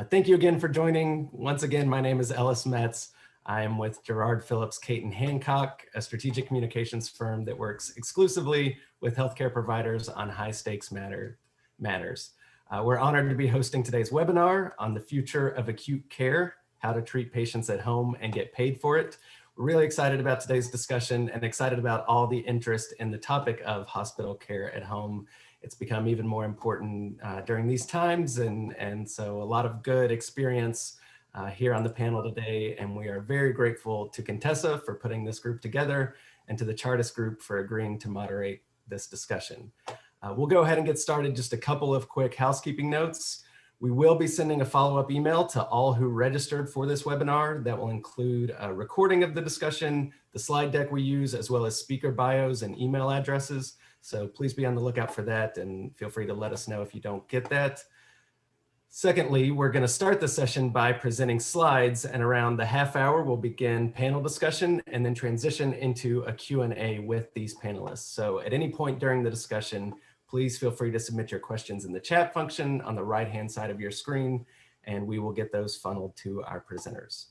Thank you again for joining. Once again, my name is Ellis Metz. I am with Gerard Phillips, Caton Hancock, a strategic communications firm that works exclusively with healthcare providers on high stakes matters. We're honored to be hosting today's webinar on the future of acute care, how to treat patients at home and get paid for it. We're really excited about today's discussion and excited about all the interest in the topic of hospital care at home. It's become even more important during these times, and so a lot of good experience here on the panel today, and we are very grateful to Contessa for putting this group together and to the Chartis Group for agreeing to moderate this discussion. We'll go ahead and get started. Just a couple of quick housekeeping notes. We will be sending a follow-up email to all who registered for this webinar that will include a recording of the discussion, the slide deck we use, as well as speaker bios and email addresses. So please be on the lookout for that and feel free to let us know if you don't get that. Secondly, we're going to start the session by presenting slides, and around the half hour, we'll begin panel discussion and then transition into a Q&A with these panelists. So at any point during the discussion, please feel free to submit your questions in the chat function on the right-hand side of your screen, and we will get those funneled to our presenters.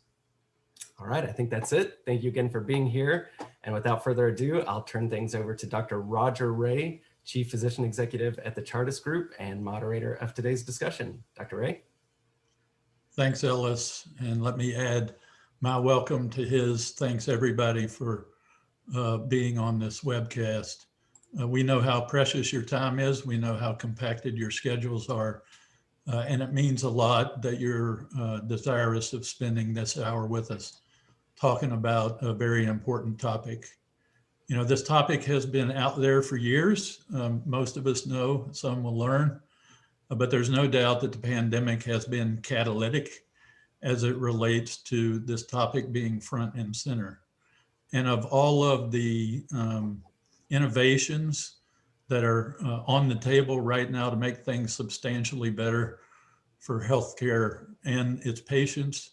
All right, I think that's it. Thank you again for being here. And without further ado, I'll turn things over to Dr. Roger Ray, Chief Physician Executive at the Chartis Group and moderator of today's discussion. Dr. Ray. Thanks, Ellis. And let me add my welcome to his. Thanks, everybody, for being on this webcast. We know how precious your time is. We know how compacted your schedules are. And it means a lot that you're desirous of spending this hour with us, talking about a very important topic. You know, this topic has been out there for years. Most of us know, some will learn, but there's no doubt that the pandemic has been catalytic as it relates to this topic being front and center. And of all of the innovations that are on the table right now to make things substantially better for healthcare and its patients,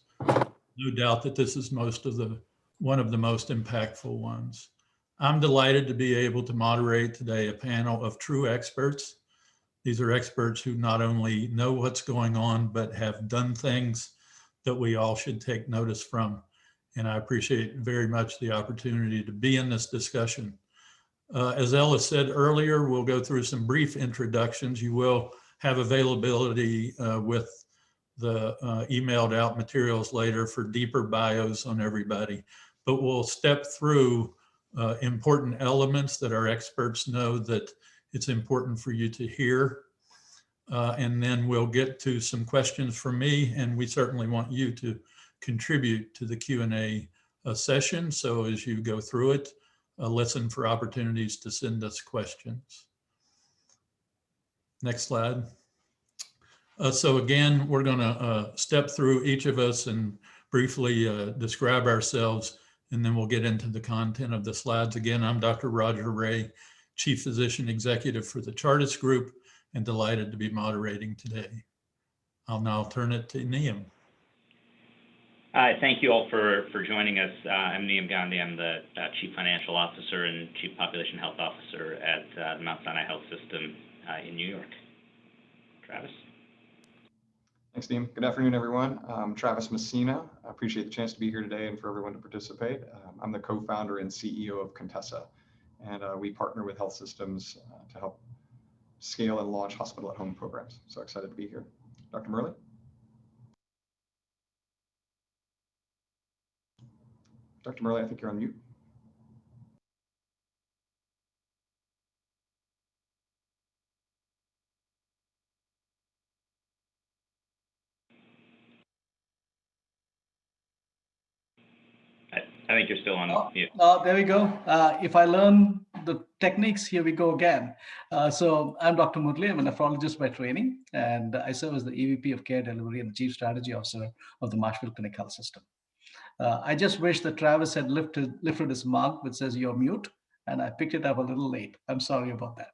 no doubt that this is one of the most impactful ones. I'm delighted to be able to moderate today a panel of true experts. These are experts who not only know what's going on, but have done things that we all should take notice from. And I appreciate very much the opportunity to be in this discussion. As Ellis said earlier, we'll go through some brief introductions. You will have availability with the emailed out materials later for deeper bios on everybody, but we'll step through important elements that our experts know that it's important for you to hear. And then we'll get to some questions from me, and we certainly want you to contribute to the Q&A session. So as you go through it, listen for opportunities to send us questions. Next slide. So again, we're going to step through each of us and briefly describe ourselves, and then we'll get into the content of the slides. Again, I'm Dr. Roger Ray, Chief Physician Executive for the Chartis Group, and delighted to be moderating today. I'll now turn it to Neem. Hi, thank you all for joining us. I'm Neem Gandhi. I'm the Chief Financial Officer and Chief Population Health Officer at the Mount Sinai Health System in New York. Travis. Thanks, Neem. Good afternoon, everyone. I'm Travis Messina. I appreciate the chance to be here today and for everyone to participate. I'm the co-founder and CEO of Contessa, and we partner with health systems to help scale and launch hospital at home programs. So excited to be here. Dr. Murley. Dr. Murley, I think you're on mute. I think you're still on mute. There we go. If I learn the techniques, here we go again. So I'm Dr. Murli. I'm a nephrologist by training, and I serve as the EVP of Care Delivery and the Chief Strategy Officer of the Marshfield Clinic Health System. I just wish that Travis had lifted his mug which says you're mute, and I picked it up a little late. I'm sorry about that.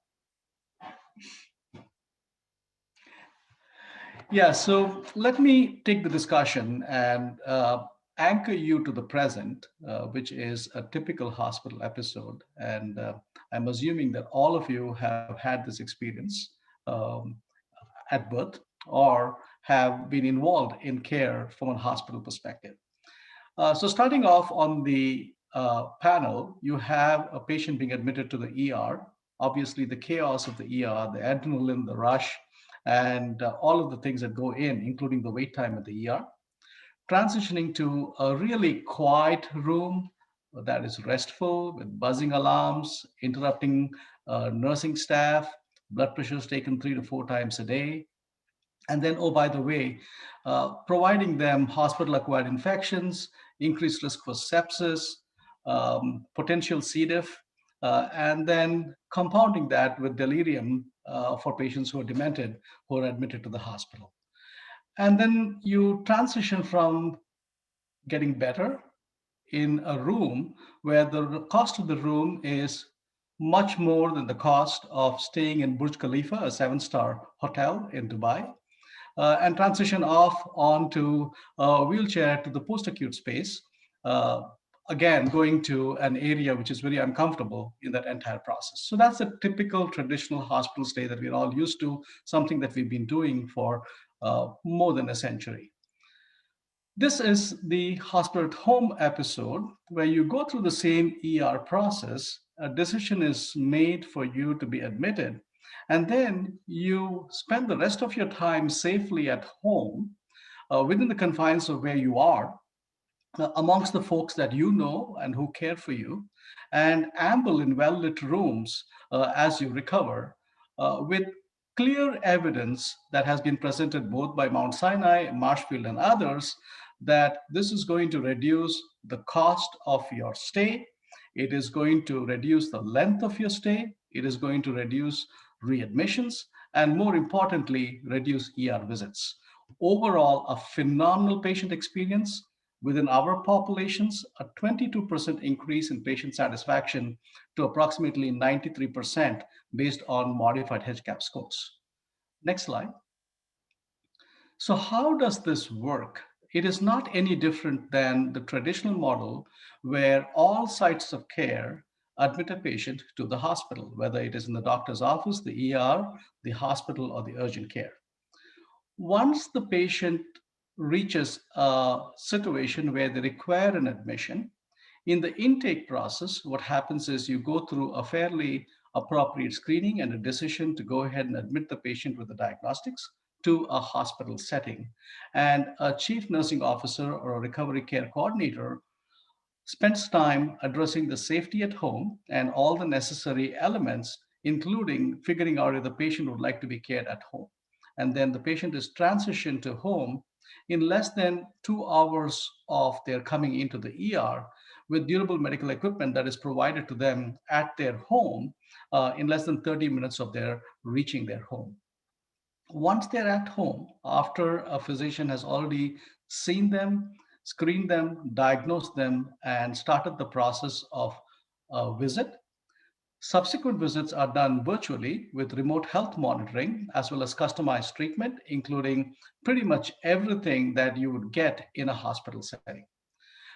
Yeah, so let me take the discussion and anchor you to the present, which is a typical hospital episode. And I'm assuming that all of you have had this experience at birth or have been involved in care from a hospital perspective. So starting off on the panel, you have a patient being admitted to the ER. Obviously, the chaos of the ER, the adrenaline, the rush, and all of the things that go in, including the wait time at the ER. Transitioning to a really quiet room that is restful with buzzing alarms, interrupting nursing staff, blood pressures taken 3 to 4 times a day. And then, oh, by the way, providing them hospital-acquired infections, increased risk for sepsis, potential C. diff, and then compounding that with delirium for patients who are demented, who are admitted to the hospital. And then you transition from getting better in a room where the cost of the room is much more than the cost of staying in Burj Khalifa, a 7-star hotel in Dubai, and transition off onto a wheelchair to the post-acute space, again, going to an area which is very uncomfortable in that entire process. So that's a typical traditional hospital stay that we're all used to, something that we've been doing for more than a century. This is the hospital at home episode where you go through the same ER process. A decision is made for you to be admitted, and then you spend the rest of your time safely at home within the confines of where you are, amongst the folks that you know and who care for you, and amble in well-lit rooms as you recover with clear evidence that has been presented both by Mount Sinai, Marshfield, and others that this is going to reduce the cost of your stay. It is going to reduce the length of your stay. It is going to reduce readmissions, and more importantly, reduce ER visits. Overall, a phenomenal patient experience. Within our populations, a 22% increase in patient satisfaction to approximately 93% based on modified HCAHPS scores. Next slide. So how does this work? It is not any different than the traditional model where all sites of care admit a patient to the hospital, whether it is in the doctor's office, the ER, the hospital, or the urgent care. Once the patient reaches a situation where they require an admission, in the intake process, what happens is you go through a fairly appropriate screening and a decision to go ahead and admit the patient with the diagnostics to a hospital setting. And a chief nursing officer or a recovery care coordinator spends time addressing the safety at home and all the necessary elements, including figuring out if the patient would like to be cared at home. And then the patient is transitioned to home in less than 2 hours of their coming into the ER with durable medical equipment that is provided to them at their home in less than 30 minutes of their reaching their home. Once they're at home, after a physician has already seen them, screened them, diagnosed them, and started the process of a visit, subsequent visits are done virtually with remote health monitoring as well as customized treatment, including pretty much everything that you would get in a hospital setting.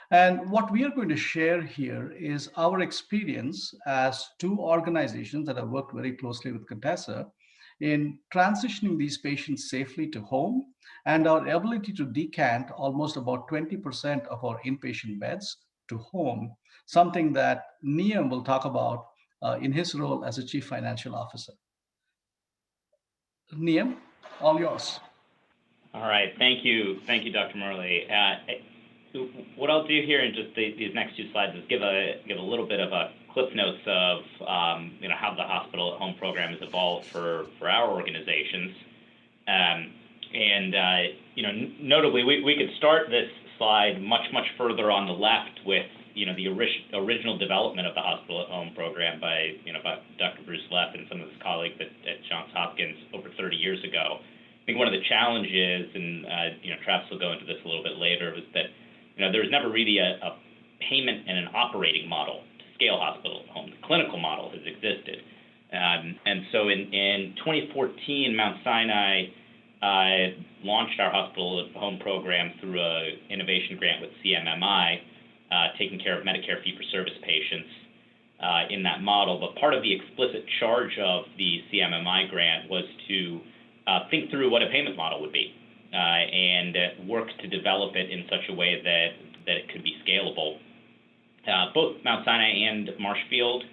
And what we are going to share here is our experience as 2 organizations that have worked very closely with Contessa in transitioning these patients safely to home, and our ability to decant almost about 20% of our inpatient beds to home, something that Niam will talk about in his role as a Chief Financial Officer. Niam, all yours. All right, thank you, Dr. Murley. What I'll do here in just these next 2 slides is give a little bit of a cliff notes of how the hospital at home program has evolved for our organizations, notably we could start this slide much further on the left with the original development of the hospital at home program by Dr. Bruce Leff and some of his colleagues at Johns Hopkins over 30 years ago. I think one of the challenges, and Travis will go into this a little bit later, was that there was never really a payment and an operating model to scale hospital at home. The clinical model has existed, and so in 2014, Mount Sinai launched our hospital at home program through an innovation grant with CMMI. Taking care of Medicare fee-for-service patients in that model. But part of the explicit charge of the CMMI grant was to think through what a payment model would be. and work to develop it in such a way that it could be scalable. Both Mount Sinai and Marshfield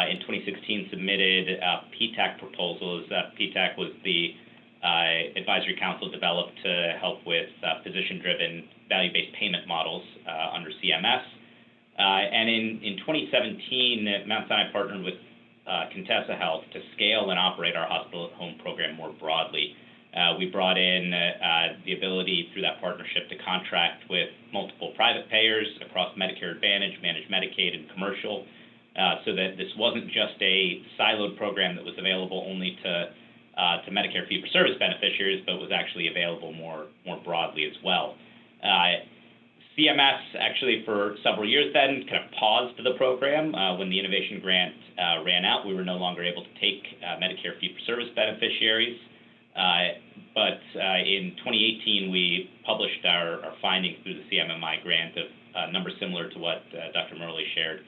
in 2016 submitted PTAC proposals. PTAC was the advisory council developed to help with physician-driven value-based payment models under CMS. And in 2017, Mount Sinai partnered with Contessa Health to scale and operate our hospital-at-home program more broadly. We brought in the ability through that partnership to contract with multiple private payers across Medicare Advantage, Managed Medicaid, and commercial, so that this wasn't just a siloed program that was available only to Medicare fee-for-service beneficiaries, but was actually available more broadly as well. CMS actually for several years then kind of paused the program when the innovation grant ran out. We were no longer able to take Medicare fee-for-service beneficiaries. But in 2018, we published our findings through the CMMI grant of numbers similar to what Dr. Murley shared,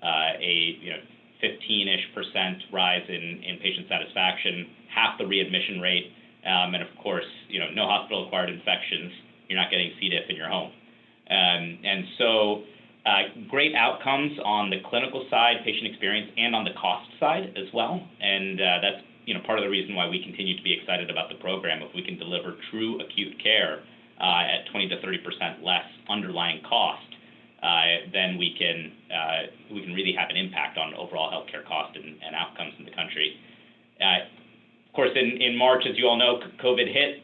a 15-ish% rise in patient satisfaction, half the readmission rate, and of course, no hospital-acquired infections. You're not getting C. diff in your home. And so great outcomes on the clinical side, patient experience, and on the cost side as well. And that's part of the reason why we continue to be excited about the program. If we can deliver true acute care at 20 to 30% less underlying cost, then we can really have an impact on overall healthcare cost and outcomes in the country. Of course, in March, as you all know, COVID hit.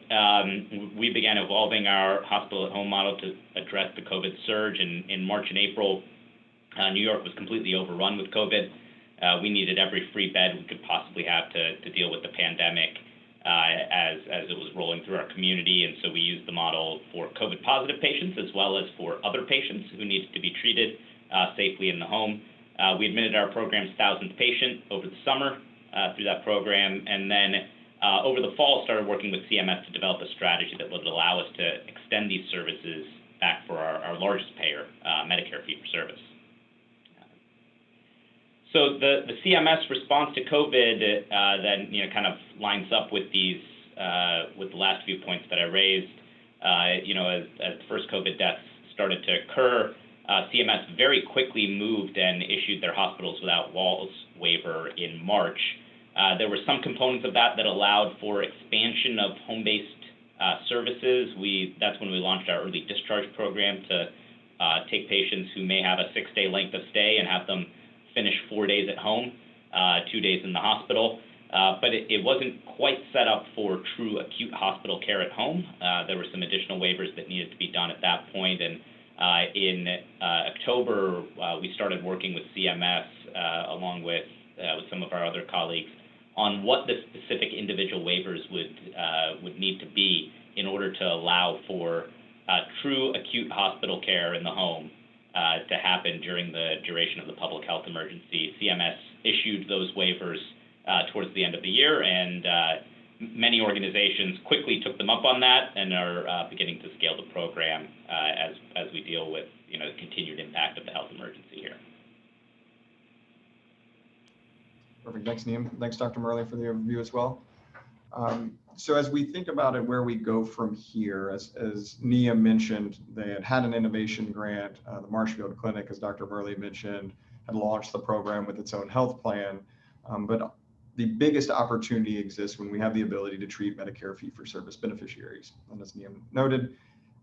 We began evolving our hospital-at-home model to address the COVID surge. In March and April, New York was completely overrun with COVID. We needed every free bed we could possibly have to deal with the pandemic as it was rolling through our community. And so we used the model for COVID-positive patients as well as for other patients who needed to be treated safely in the home. We admitted our program's 1,000th patient over the summer through that program, and then over the fall started working with CMS to develop a strategy that would allow us to extend these services back for our largest payer, Medicare fee-for-service. So the CMS response to COVID then kind of lines up with these with the last few points that I raised. As the first COVID deaths started to occur, CMS very quickly moved and issued their Hospitals Without Walls waiver in March. There were some components of that allowed for expansion of home-based services. That's when we launched our early discharge program to take patients who may have a 6-day length of stay and have them finish 4 days at home, 2 days in the hospital. But it wasn't quite set up for true acute hospital care at home. There were some additional waivers that needed to be done at that point. And in October, we started working with CMS along with some of our other colleagues on what the specific individual waivers would need to be in order to allow for true acute hospital care in the home to happen during the duration of the public health emergency. CMS issued those waivers towards the end of the year, and many organizations quickly took them up on that and are beginning to scale the program as we deal with the continued impact of the health emergency here. Perfect. Thanks, Neem. Thanks, Dr. Murley, for the overview as well. So as we think about it, where we go from here, as Nia mentioned, they had an innovation grant. The Marshfield Clinic, as Dr. Murley mentioned, had launched the program with its own health plan. But the biggest opportunity exists when we have the ability to treat Medicare fee-for-service beneficiaries. And as Nia noted,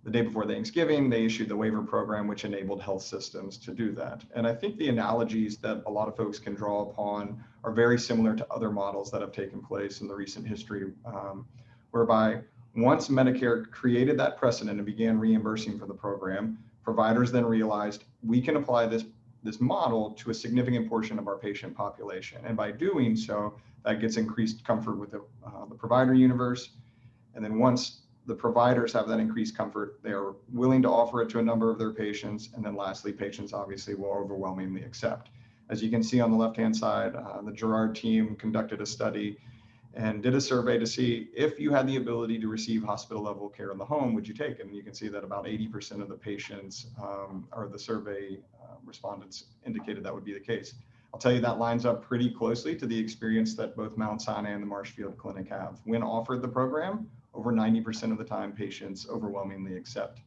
the day before Thanksgiving, they issued the waiver program, which enabled health systems to do that. And I think the analogies that a lot of folks can draw upon are very similar to other models that have taken place in the recent history, whereby once Medicare created that precedent and began reimbursing for the program, providers then realized we can apply this model to a significant portion of our patient population. And by doing so, that gets increased comfort with the provider universe. And then once the providers have that increased comfort, they are willing to offer it to a number of their patients. And then lastly, patients obviously will overwhelmingly accept. As you can see on the left-hand side, the Gerard team conducted a study and did a survey to see if you had the ability to receive hospital level care in the home, would you take it? And you can see that about 80% of the patients or the survey respondents indicated that would be the case. I'll tell you that lines up pretty closely to the experience that both Mount Sinai and the Marshfield Clinic have. When offered the program, over 90% of the time, patients overwhelmingly accept.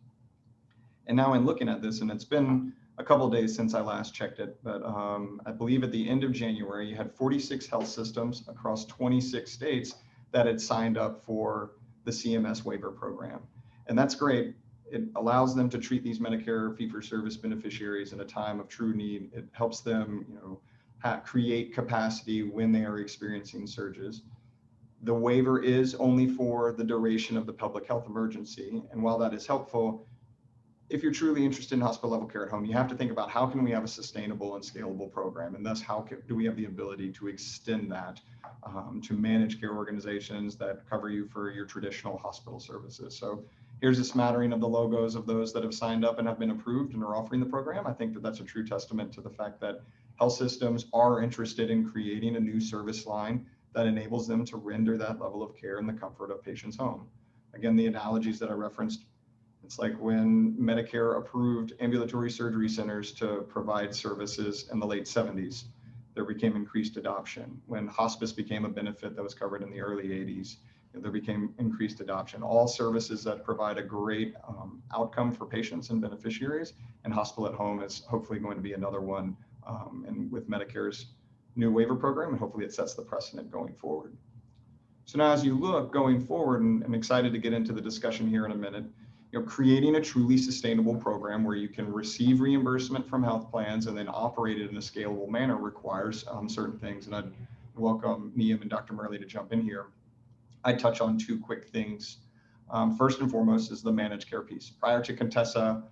And now in looking at this, and it's been a couple of days since I last checked it, but I believe at the end of January, you had 46 health systems across 26 states that had signed up for the CMS waiver program. And that's great. It allows them to treat these Medicare fee-for-service beneficiaries in a time of true need. It helps them, create capacity when they are experiencing surges. The waiver is only for the duration of the public health emergency. And while that is helpful, if you're truly interested in hospital level care at home, you have to think about how can we have a sustainable and scalable program, and thus do we have the ability to extend that to managed care organizations that cover you for your traditional hospital services. So here's a smattering of the logos of those that have signed up and have been approved and are offering the program. I think that that's a true testament to the fact that health systems are interested in creating a new service line that enables them to render that level of care in the comfort of patients' home. Again, the analogies that I referenced, it's like when Medicare approved ambulatory surgery centers to provide services in the late 70s, there became increased adoption. When hospice became a benefit that was covered in the early 80s, there became increased adoption. All services that provide a great outcome for patients and beneficiaries, and hospital at home is hopefully going to be another one, and with Medicare's new waiver program, and hopefully it sets the precedent going forward. So now as you look going forward, and I'm excited to get into the discussion here in a minute, creating a truly sustainable program where you can receive reimbursement from health plans and then operate it in a scalable manner requires certain things. And I'd welcome Niam and Dr. Murley to jump in here. I'd touch on two quick things. First and foremost is the managed care piece. Prior to Contessa,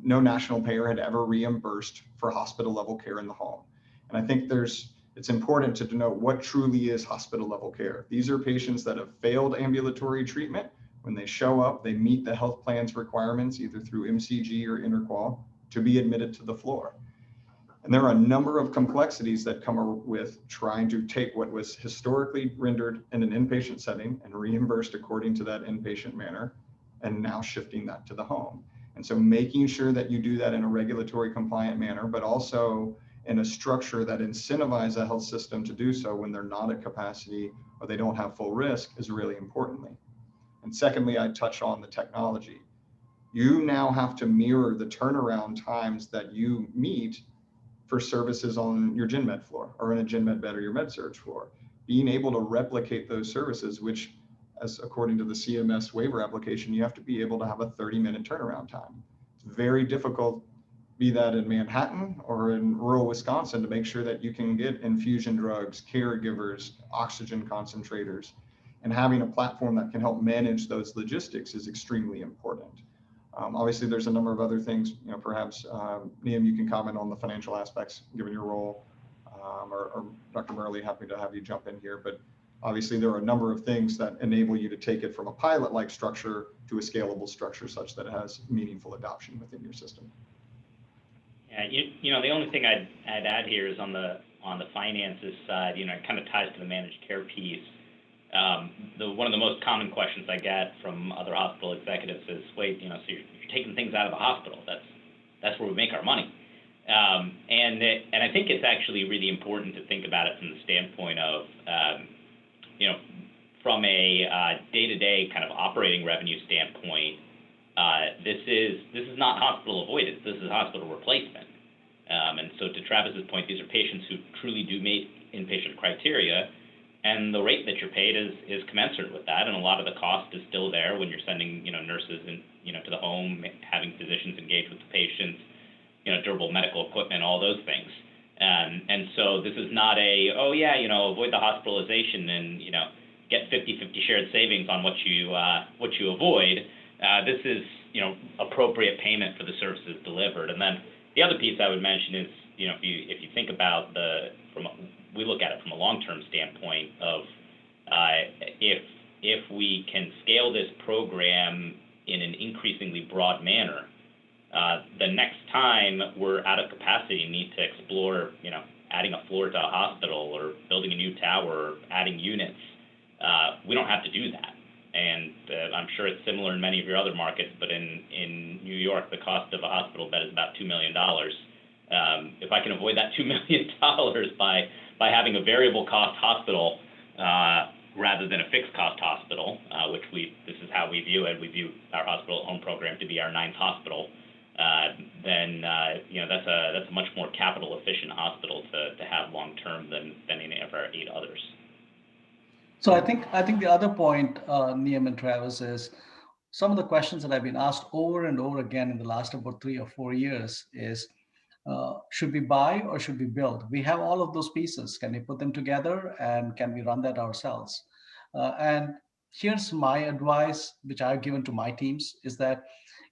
no national payer had ever reimbursed for hospital level care in the home. And I think it's important to denote what truly is hospital level care. These are patients that have failed ambulatory treatment. When they show up, they meet the health plan's requirements, either through MCG or interqual, to be admitted to the floor. And there are a number of complexities that come with trying to take what was historically rendered in an inpatient setting and reimbursed according to that inpatient manner, and now shifting that to the home. And so making sure that you do that in a regulatory compliant manner, but also in a structure that incentivizes a health system to do so when they're not at capacity or they don't have full risk is really importantly. And secondly, I'd touch on the technology. You now have to mirror the turnaround times that you meet for services on your gen med floor or in a gen med bed or your med surg floor. Being able to replicate those services, which as according to the CMS waiver application, you have to be able to have a 30-minute turnaround time. It's very difficult, be that in Manhattan or in rural Wisconsin, to make sure that you can get infusion drugs, caregivers, oxygen concentrators. And having a platform that can help manage those logistics is extremely important. Obviously, there's a number of other things, perhaps, Niam, you can comment on the financial aspects given your role, or Dr. Murley, happy to have you jump in here. But obviously, there are a number of things that enable you to take it from a pilot-like structure to a scalable structure such that it has meaningful adoption within your system. Yeah, the only thing I'd add here is on the finances side, it kind of ties to the managed care piece. One of the most common questions I get from other hospital executives is, wait, so you're taking things out of the hospital. That's where we make our money. And I think it's actually really important to think about it from the standpoint of, from a day-to-day kind of operating revenue standpoint, this is not hospital avoidance. This is hospital replacement. And so to Travis's point, these are patients who truly do meet inpatient criteria, and the rate that you're paid is commensurate with that. And a lot of the cost is still there when you're sending, nurses to the home, having physicians engage with the patients, durable medical equipment, all those things. And so this is not avoid the hospitalization and, get 50-50 shared savings on what you avoid. This is, appropriate payment for the services delivered. And then the other piece I would mention is, if you think about we look at it from a long-term standpoint of if we can scale this program in an increasingly broad manner, the next time we're out of capacity and need to explore, adding a floor to a hospital or building a new tower or adding units, we don't have to do that. And I'm sure it's similar in many of your other markets, but in New York, the cost of a hospital bed is about $2 million. If I can avoid that $2 million by having a variable cost hospital rather than a fixed cost hospital, which this is how we view it. We view our hospital at home program to be our 9th hospital. Then that's a much more capital efficient hospital to have long term than any of our 8 others. So I think the other point, Neem and Travis, is some of the questions that I've been asked over and over again in the last about 3 or 4 years is, should we buy or should we build? We have all of those pieces. Can we put them together and can we run that ourselves? And here's my advice, which I've given to my teams, is that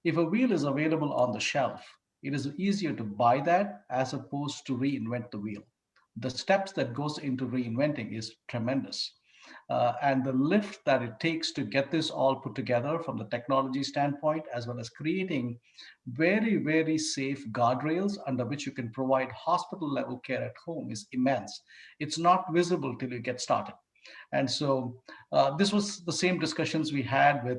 if a wheel is available on the shelf, it is easier to buy that as opposed to reinvent the wheel. The steps that goes into reinventing is tremendous. And the lift that it takes to get this all put together from the technology standpoint, as well as creating very, very safe guardrails under which you can provide hospital level care at home is immense. It's not visible till you get started. And so this was the same discussions we had with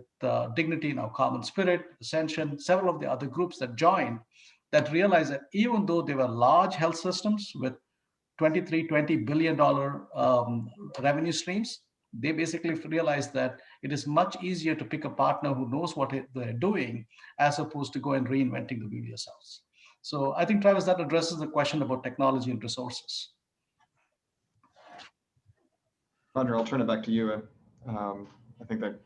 Dignity in Our Common Spirit, Ascension, several of the other groups that joined, that realized that even though they were large health systems with $20 billion revenue streams, they basically realized that it is much easier to pick a partner who knows what they're doing as opposed to go and reinventing the wheel yourselves. So I think, Travis, that addresses the question about technology and resources. Roger, I'll turn it back to you. I think that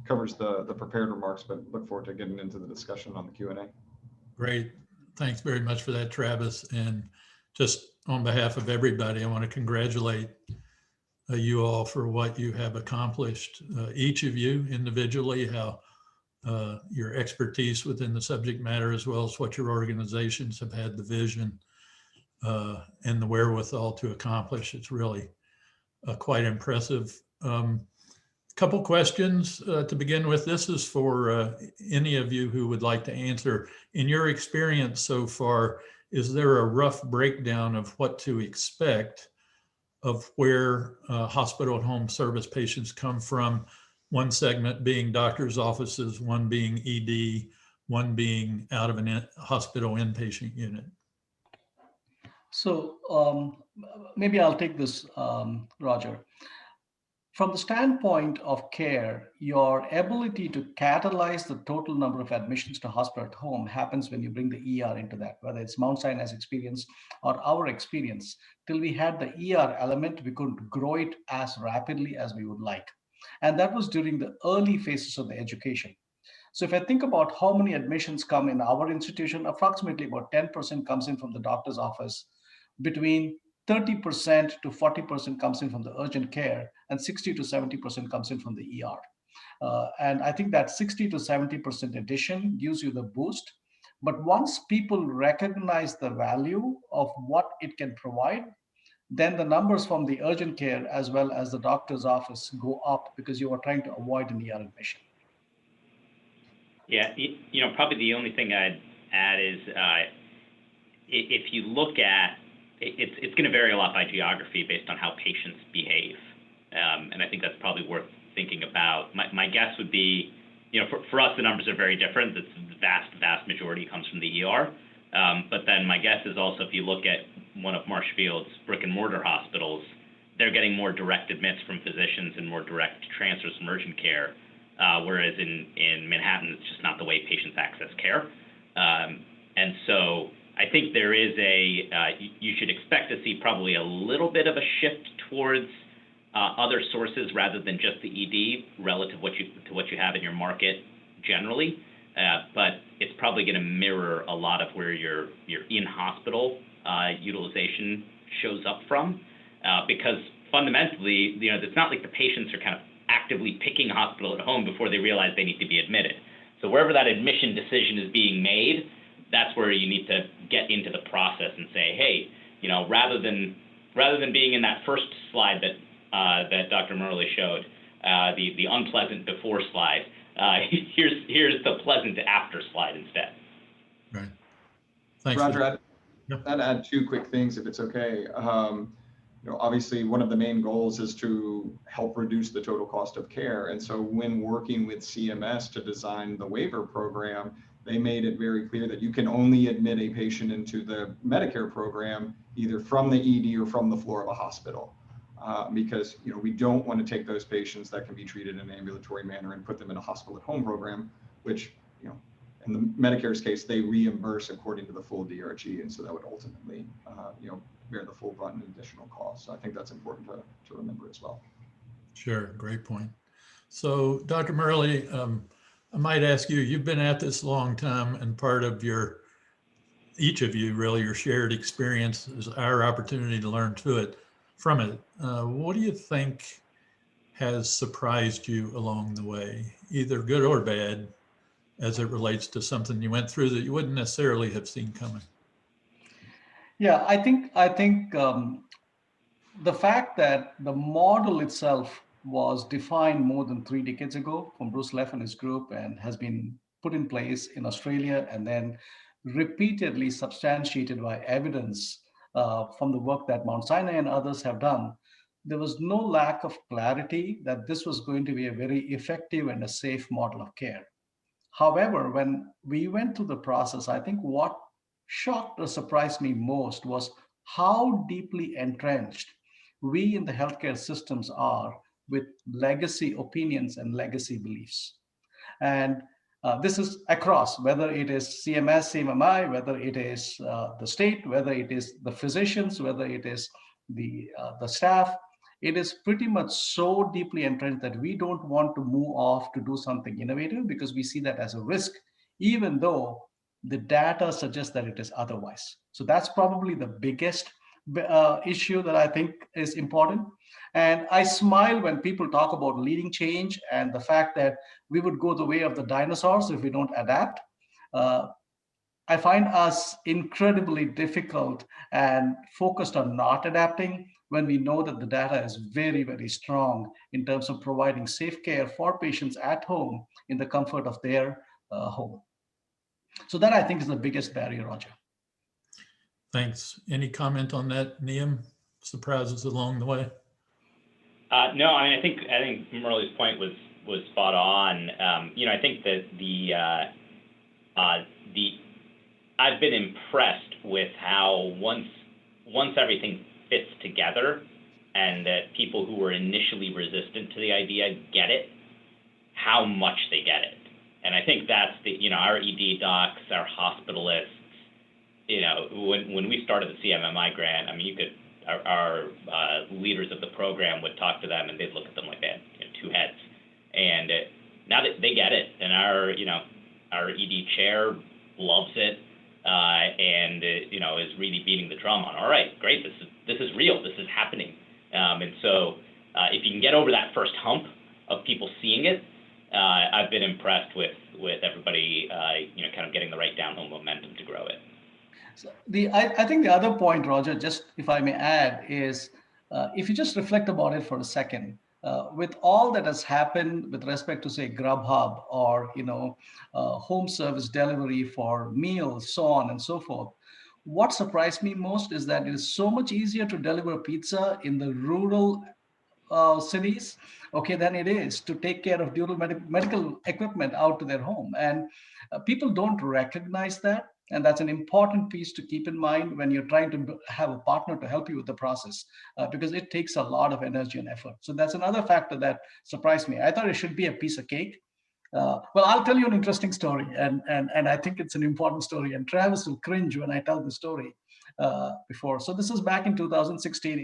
covers the prepared remarks, but look forward to getting into the discussion on the Q&A. Great. Thanks very much for that, Travis. And just on behalf of everybody, I want to congratulate you all for what you have accomplished, each of you individually, how your expertise within the subject matter, as well as what your organizations have had the vision and the wherewithal to accomplish. It's really quite impressive. Couple questions to begin with. This is for any of you who would like to answer. In your experience so far, is there a rough breakdown of what to expect of where hospital at home service patients come from? One segment being doctor's offices, one being ED, one being out of an hospital inpatient unit. So maybe I'll take this, Roger. From the standpoint of care, your ability to catalyze the total number of admissions to hospital at home happens when you bring the ER into that, whether it's Mount Sinai's experience or our experience. Till we had the ER element, we couldn't grow it as rapidly as we would like. And that was during the early phases of the education. So if I think about how many admissions come in our institution, approximately about 10% comes in from the doctor's office, between 30% to 40% comes in from the urgent care, and 60 to 70% comes in from the ER. And I think that 60 to 70% addition gives you the boost. But once people recognize the value of what it can provide, then the numbers from the urgent care as well as the doctor's office go up because you are trying to avoid an ER admission. Yeah, probably the only thing I'd add is if you look at, it's going to vary a lot by geography based on how patients behave. And I think that's probably worth thinking about. My guess would be, for us, the numbers are very different. The vast majority comes from the ER. But then my guess is also, if you look at one of Marshfield's brick and mortar hospitals, they're getting more direct admits from physicians and more direct transfers from urgent care. Whereas in Manhattan, it's just not the way patients access care. And so I think there is you should expect to see probably a little bit of a shift towards other sources rather than just the ED relative to what you have in your market generally. But it's probably going to mirror a lot of where your in-hospital utilization shows up from, because fundamentally, it's not like the patients are kind of actively picking a hospital at home before they realize they need to be admitted. So wherever that admission decision is being made, that's where you need to get into the process and say, hey, rather than being in that first slide that Dr. Murley showed, the unpleasant before slide, here's the pleasant after slide instead. Right. Thanks, Roger. I'd add 2 quick things if it's okay. Obviously, one of the main goals is to help reduce the total cost of care. And so when working with CMS to design the waiver program, they made it very clear that you can only admit a patient into the Medicare program either from the ED or from the floor of a hospital. because we don't want to take those patients that can be treated in an ambulatory manner and put them in a hospital at home program, which in the Medicare's case, they reimburse according to the full DRG, and so that would ultimately bear the full brunt and additional costs. So I think that's important to remember as well. Sure, great point. So Dr. Murley, I might ask you, you've been at this a long time, and part of each of you really, your shared experience is our opportunity to learn from it. What do you think has surprised you along the way, either good or bad, as it relates to something you went through that you wouldn't necessarily have seen coming? Yeah, I think the fact that the model itself was defined more than 3 decades ago from Bruce Leff and his group, and has been put in place in Australia and then repeatedly substantiated by evidence from the work that Mount Sinai and others have done, there was no lack of clarity that this was going to be a very effective and a safe model of care. However, when we went through the process, I think what shocked or surprised me most was how deeply entrenched we in the healthcare systems are with legacy opinions and legacy beliefs. And this is across, whether it is CMS, CMMI, whether it is the state, whether it is the physicians, whether it is the staff. It is pretty much so deeply entrenched that we don't want to move off to do something innovative because we see that as a risk, even though the data suggests that it is otherwise. So that's probably the biggest issue that I think is important. And I smile when people talk about leading change and the fact that we would go the way of the dinosaurs if we don't adapt. I find us incredibly difficult and focused on not adapting when we know that the data is very, very strong in terms of providing safe care for patients at home in the comfort of their home. So that I think is the biggest barrier, Roger. Thanks. Any comment on that, Neem? Surprises along the way? No, I mean, I think Murley's point was spot on. I think that I've been impressed with how once everything fits together, and that people who were initially resistant to the idea get it, how much they get it. And I think that's our ED docs, our hospitalists. When we started the CMMI grant, I mean, our leaders of the program would talk to them, and they'd look at them like they had 2 heads. And now that they get it, and our ED chair loves it, and is really beating the drum on, all right, great, this is real, this is happening. And so if you can get over that first hump of people seeing it, I've been impressed with everybody, kind of getting the right down home momentum to grow it. So I think the other point, Roger, just if I may add, is if you just reflect about it for a second, with all that has happened with respect to, say, Grubhub or home service delivery for meals, so on and so forth, what surprised me most is that it is so much easier to deliver pizza in the rural cities, than it is to take care of durable medical equipment out to their home. And people don't recognize that. And that's an important piece to keep in mind when you're trying to have a partner to help you with the process, because it takes a lot of energy and effort. So that's another factor that surprised me. I thought it should be a piece of cake. Well, I'll tell you an interesting story, and I think it's an important story. And Travis will cringe when I tell the story before. So this is back in 2016.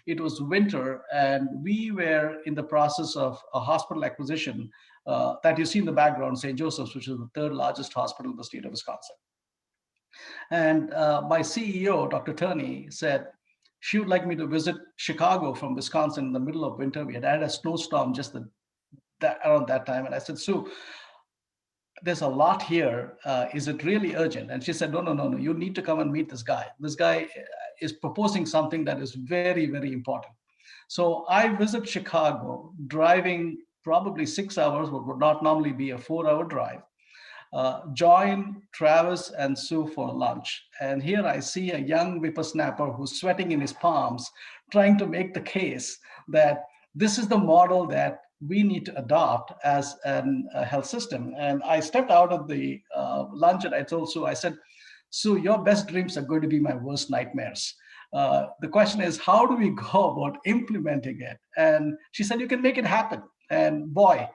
It was winter, and we were in the process of a hospital acquisition that you see in the background, St. Joseph's, which is the 3rd largest hospital in the state of Wisconsin. And my CEO, Dr. Turney, said she would like me to visit Chicago from Wisconsin in the middle of winter. We had had a snowstorm just around that time. And I said, Sue, there's a lot here. Is it really urgent? And she said, no, you need to come and meet this guy. This guy is proposing something that is very, very important. So I visit Chicago, driving probably 6 hours, what would not normally be a 4-hour drive. Join Travis and Sue for lunch. And here I see a young whippersnapper who's sweating in his palms, trying to make the case that this is the model that we need to adopt as a health system. And I stepped out of the lunch and I told Sue, I said, Sue, your best dreams are going to be my worst nightmares. The question is, how do we go about implementing it? And she said, you can make it happen. And boy,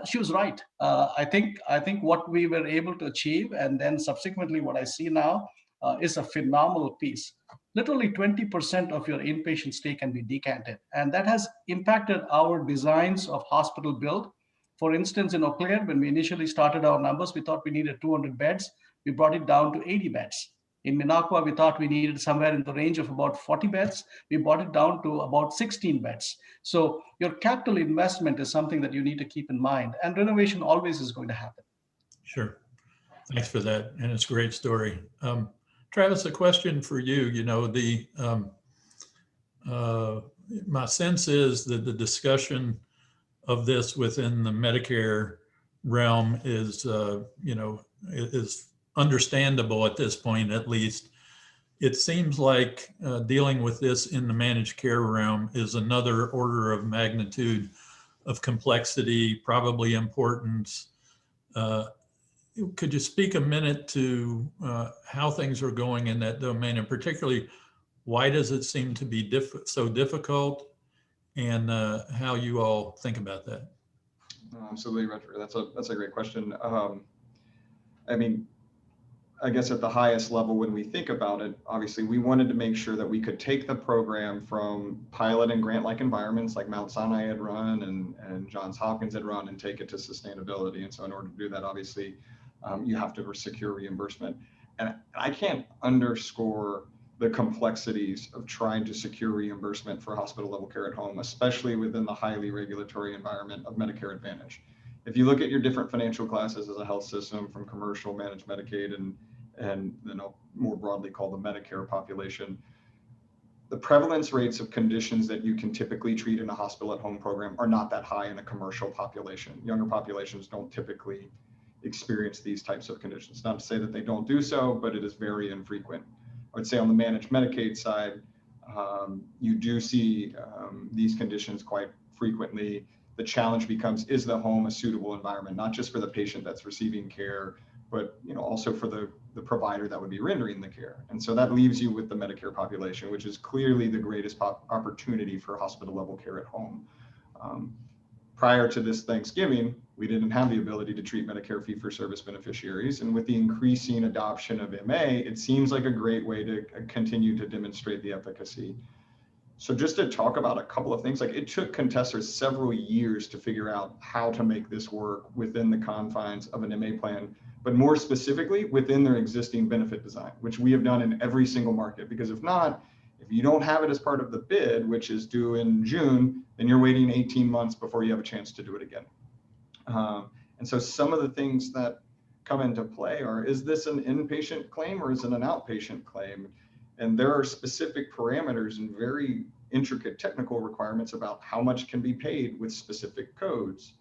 she was right. I think what we were able to achieve, and then subsequently what I see now, is a phenomenal piece. Literally 20% of your inpatient stay can be decanted. And that has impacted our designs of hospital build. For instance, in Eau Claire, when we initially started our numbers, we thought we needed 200 beds. We brought it down to 80 beds. In Minocqua, we thought we needed somewhere in the range of about 40 beds. We brought it down to about 16 beds. So your capital investment is something that you need to keep in mind. And renovation always is going to happen. Sure. Thanks for that. And it's a great story. Travis, a question for you. You know, my sense is that the discussion of this within the Medicare realm is, is understandable at this point, at least. It seems like dealing with this in the managed care realm is another order of magnitude of complexity, probably importance. Could you speak a minute to how things are going in that domain, and particularly why does it seem to be so difficult, and how you all think about that? Absolutely, Roger. That's a great question. I mean, I guess at the highest level, when we think about it, obviously we wanted to make sure that we could take the program from pilot and grant-like environments like Mount Sinai had run and Johns Hopkins had run, and take it to sustainability. And so in order to do that, obviously, you have to secure reimbursement. And I can't underscore the complexities of trying to secure reimbursement for hospital level care at home, especially within the highly regulatory environment of Medicare Advantage. If you look at your different financial classes as a health system, from commercial, managed Medicaid, and more broadly called the Medicare population, the prevalence rates of conditions that you can typically treat in a hospital at home program are not that high in a commercial population. Younger populations don't typically experience these types of conditions. Not to say that they don't do so, but it is very infrequent. I would say on the managed Medicaid side, you do see these conditions quite frequently. The challenge becomes, is the home a suitable environment, not just for the patient that's receiving care, but also for the provider that would be rendering the care. And so that leaves you with the Medicare population, which is clearly the greatest opportunity for hospital level care at home. Prior to this Thanksgiving, we didn't have the ability to treat Medicare fee-for-service beneficiaries. And with the increasing adoption of MA, it seems like a great way to continue to demonstrate the efficacy. So just to talk about a couple of things, like it took Contessa several years to figure out how to make this work within the confines of an MA plan, but more specifically within their existing benefit design, which we have done in every single market. Because if not, if you don't have it as part of the bid, which is due in June, then you're waiting 18 months before you have a chance to do it again. And so some of the things that come into play are, is this an inpatient claim or is it an outpatient claim? And there are specific parameters and very intricate technical requirements about how much can be paid with specific codes.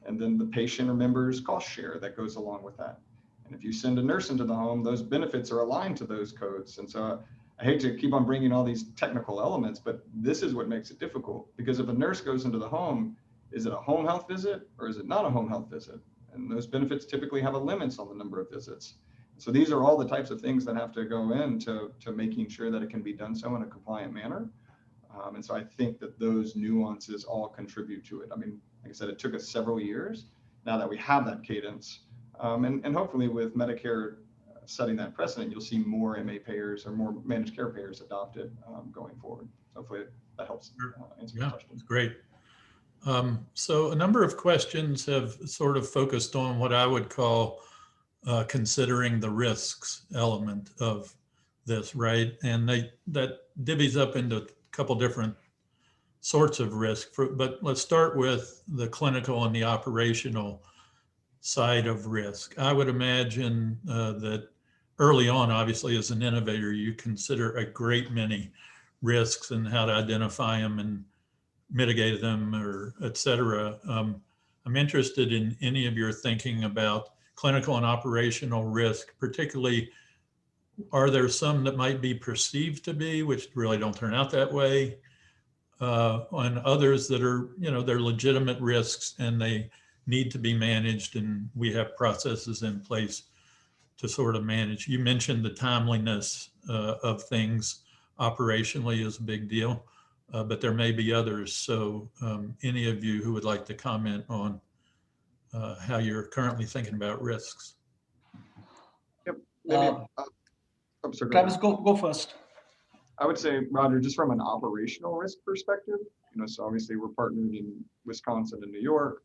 And then the patient or member's cost share that goes along with that. And if you send a nurse into the home, those benefits are aligned to those codes. And so I hate to keep on bringing all these technical elements, but this is what makes it difficult. Because if a nurse goes into the home, is it a home health visit or is it not a home health visit? And those benefits typically have a limits on the number of visits. So these are all the types of things that have to go into making sure that it can be done so in a compliant manner. And so I think that those nuances all contribute to it. I mean, like I said, it took us several years now that we have that cadence. And hopefully with Medicare setting that precedent, you'll see more MA payers or more managed care payers adopted going forward. So hopefully that helps answer your question. That's great. So a number of questions have sort of focused on what I would call considering the risks element of this, right? And that divvies up into a couple different sorts of risk. But let's start with the clinical and the operational side of risk. I would imagine that early on, obviously, as an innovator, you consider a great many risks and how to identify them and mitigate them, or et cetera. I'm interested in any of your thinking about clinical and operational risk, particularly, are there some that might be perceived to be, which really don't turn out that way, and others that are, they're legitimate risks and they need to be managed, and we have processes in place to sort of manage. You mentioned the timeliness of things operationally is a big deal, but there may be others. So any of you who would like to comment on how you're currently thinking about risks? Yep, maybe. Um, I'm sorry, go Travis, ahead. go first. I would say, Roger, just from an operational risk perspective, so obviously we're partnered in Wisconsin and New York.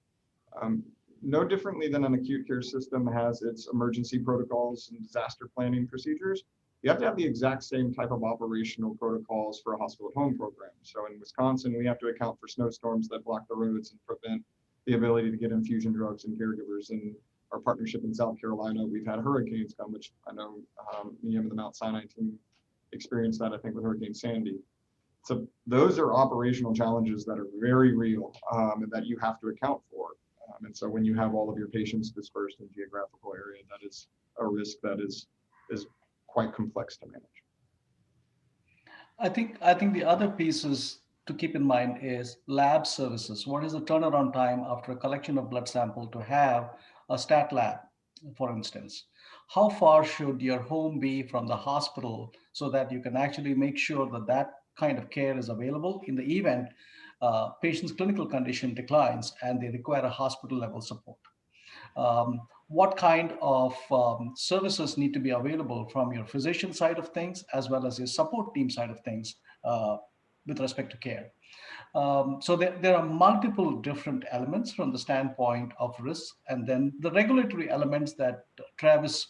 No differently than an acute care system has its emergency protocols and disaster planning procedures, you have to have the exact same type of operational protocols for a hospital at home program. So in Wisconsin, we have to account for snowstorms that block the roads and prevent the ability to get infusion drugs and caregivers. And our partnership in South Carolina, we've had hurricanes come, which I know me and the Mount Sinai team experienced that, I think, with Hurricane Sandy. So those are operational challenges that are very real and that you have to account for. And so when you have all of your patients dispersed in geographical area, that is a risk that is quite complex to manage. I think the other pieces to keep in mind is lab services. What is the turnaround time after a collection of blood sample to have a stat lab, for instance? How far should your home be from the hospital so that you can actually make sure that that kind of care is available in the event patient's clinical condition declines and they require a hospital level support? What kind of services need to be available from your physician side of things as well as your support team side of things with respect to care? So there are multiple different elements from the standpoint of risk, and then the regulatory elements that Travis